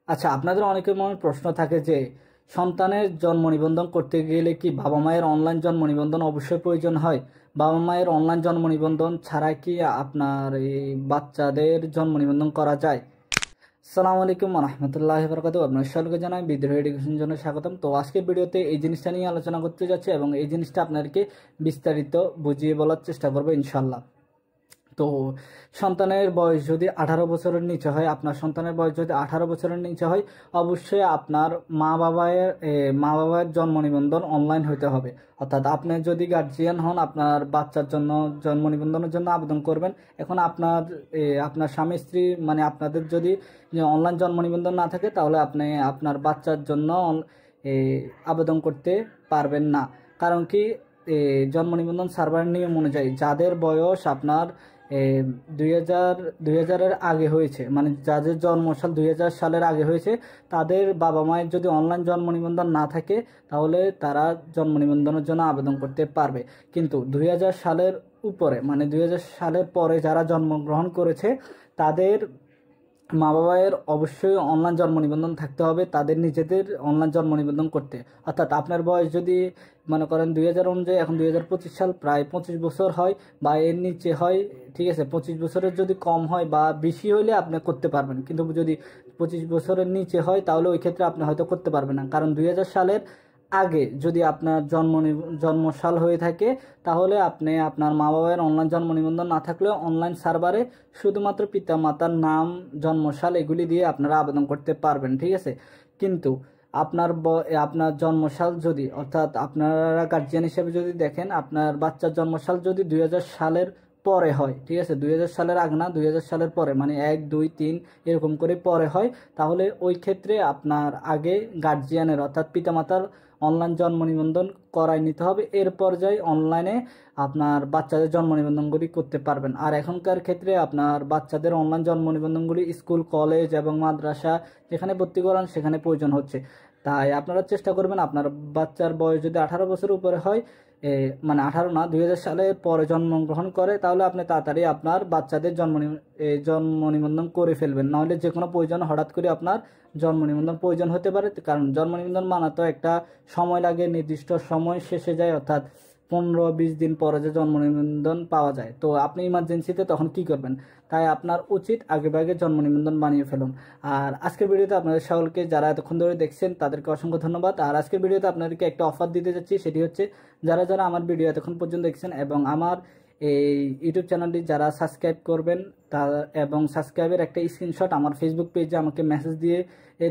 আচ্ছা, আপনাদের অনেকের মনে প্রশ্ন থাকে যে সন্তানের জন্ম নিবন্ধন করতে গেলে কি বাবা মায়ের অনলাইন জন্ম নিবন্ধন অবশ্যই প্রয়োজন হয়? বাবা মায়ের অনলাইন জন্ম নিবন্ধন ছাড়া কি আপনার এই বাচ্চাদের জন্ম নিবন্ধন করা যায়? আসসালামু আলাইকুম ওয়া রাহমাতুল্লাহি ওয়া বারাকাতুহু। আপনাদের সকলকে জানাই বিদ্রোহ এডুকেশন জন্য স্বাগতম। তো আজকের ভিডিওতে এই জিনিসটা নিয়ে আলোচনা করতে যাচ্ছি এবং এই জিনিসটা আপনাদেরকে বিস্তারিত বুঝিয়ে বলার চেষ্টা করবো ইনশাল্লাহ। তো সন্তানের বয়স যদি 18 বছরের নিচে হয়, আপনার সন্তানের বয়স যদি 18 বছরের নিচে হয়, অবশ্যই আপনার মা বাবার জন্ম নিবন্ধন অনলাইন হতে হবে। অর্থাৎ আপনি যদি গার্জিয়ান হন, আপনার বাচ্চার জন্য জন্ম নিবন্ধনের জন্য আবেদন করবেন। এখন আপনার স্বামী স্ত্রী মানে আপনাদের যদি অনলাইন জন্ম নিবন্ধন না থাকে, তাহলে আপনি আপনার বাচ্চার জন্য আবেদন করতে পারবেন না। কারণ কি, জন্ম নিবন্ধন সার্ভারের নিয়ম অনুযায়ী যাদের বয়স আপনার 2000-এর আগে হয়েছে, মানে যাদের জন্মসাল 2000 সালের আগে হয়েছে, তাদের বাবা মায়ের যদি অনলাইন জন্ম নিবন্ধন না থাকে, তাহলে তারা জন্ম নিবন্ধনের জন্য আবেদন করতে পারবে। কিন্তু 2000 সালের উপরে, মানে 2000 সালের পরে যারা জন্মগ্রহণ করেছে, তাদের মা বাবার অবশ্যই অনলাইন জন্ম নিবন্ধন থাকতে হবে তাদের নিজেদের অনলাইন জন্ম নিবন্ধন করতে। অর্থাৎ আপনার বয়স যদি মনে করেন 2000 অনুযায়ী এখন 2025 সাল, প্রায় 25 বছর হয় বা এর নিচে হয়, ঠিক আছে, 25 বছরের যদি কম হয় বা বেশি হইলে আপনি করতে পারবেন। কিন্তু যদি 25 বছরের নিচে হয়, তাহলে ওই ক্ষেত্রে আপনি হয়তো করতে পারবেন না। কারণ 2000 সালের আগে যদি আপনার জন্মসাল হয়ে থাকে, তাহলে আপনি আপনার মা বাবার অনলাইন জন্ম নিবন্ধন না থাকলেও অনলাইন সার্ভারে শুধুমাত্র পিতা মাতার নাম, জন্মসাল এগুলি দিয়ে আপনারা আবেদন করতে পারবেন, ঠিক আছে। কিন্তু আপনার জন্মসাল যদি, অর্থাৎ আপনারা গার্জিয়ান হিসেবে যদি দেখেন, আপনার বাচ্চার জন্মসাল যদি 2000 সালের পরে হয়, ঠিক আছে, 2000 সালের আগে না, 2000 সালের পরে, মানে 1, 2, 3 এরকম করে পরে হয়, তাহলে ওই ক্ষেত্রে আপনার আগে গার্জিয়ানের অর্থাৎ পিতামাতার অনলাইন জন্ম নিবন্ধন করাই নিতে হবে। এর পর্যায়ে অনলাইনে আপনার বাচ্চাদের জন্ম নিবন্ধনগুলি করতে পারবেন। আর এখনকার ক্ষেত্রে আপনার বাচ্চাদের অনলাইন জন্ম নিবন্ধনগুলি স্কুল, কলেজ এবং মাদ্রাসা যেখানে ভর্তি করান সেখানে প্রয়োজন হচ্ছে। তাই আপনারা চেষ্টা করবেন, আপনার বাচ্চার বয়স যদি 18 বছর উপরে হয়, মানে 18 না, 2000 সালে পরে জন্মগ্রহণ করে, তাহলে আপনি তাড়াতাড়ি আপনার বাচ্চাদের জন্ম নিবন্ধন করে ফেলবেন। নাহলে যে কোনো প্রয়োজন হঠাৎ করে আপনার জন্ম নিবন্ধন প্রয়োজন হতে পারে। কারণ জন্ম নিবন্ধন বানাতে একটা সময় লাগে, নির্দিষ্ট সময় শেষে যায়, অর্থাৎ 15-20 দিন পরে যে জন্ম নিবন্ধন পাওয়া যায়। তো আপনি ইমার্জেন্সিতে তখন কি করবেন? তাই আপনার উচিত আগে জন্ম নিবন্ধন বানিয়ে ফেলুন। আর আজকের ভিডিওতে আপনাদের সকলকে যারা এতক্ষণ ধরে দেখছেন তাদেরকে অসংখ্য ধন্যবাদ। আর আজকের ভিডিওতে আপনাদেরকে একটা অফার দিতে যাচ্ছি, সেটি হচ্ছে যারা আমার ভিডিও এতক্ষণ পর্যন্ত দেখছেন এবং আমার এই ইউটিউব চ্যানেলটি যারা সাবস্ক্রাইব করবেন, এবং সাবস্ক্রাইবের একটা স্ক্রিনশট আমার ফেসবুক পেজে আমাকে মেসেজ দিয়ে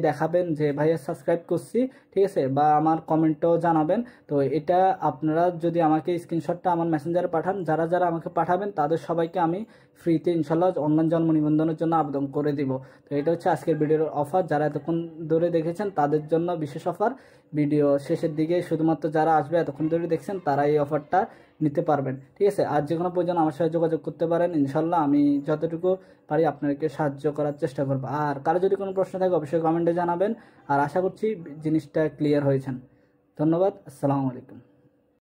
দেখাবেন যে ভাইয়া সাবস্ক্রাইব করছি, ঠিক আছে, বা আমার কমেন্টও জানাবেন। তো এটা আপনারা যদি আমাকে স্ক্রিনশটটা আমার মেসেঞ্জারে পাঠান, যারা আমাকে পাঠাবেন তাদের সবাইকে আমি ফ্রিতে ইনশাল্লাহ অনলাইন জন্ম নিবন্ধনের জন্য আবেদন করে দিব। তো এটা হচ্ছে আজকের ভিডিওর অফার। যারা এতক্ষণ ধরে দেখেছেন তাদের জন্য বিশেষ অফার। ভিডিও শেষের দিকে শুধুমাত্র যারা আসবে এতক্ষণ ধরে দেখছেন তারা এই অফারটা নিতে পারবেন, ঠিক আছে। আর যে কোনো প্রয়োজন আমার সাথে যোগাযোগ করতে পারেন, ইনশাল্লাহ আমি যতটুকু পারি আপনাদেরকে সাহায্য করার চেষ্টা করবো। আর কারো যদি কোনো প্রশ্ন থাকে অবশ্যই কমেন্টে জানাবেন। আর আশা করছি জিনিসটা ক্লিয়ার হয়েছেন। ধন্যবাদ। আসসালামু আলাইকুম।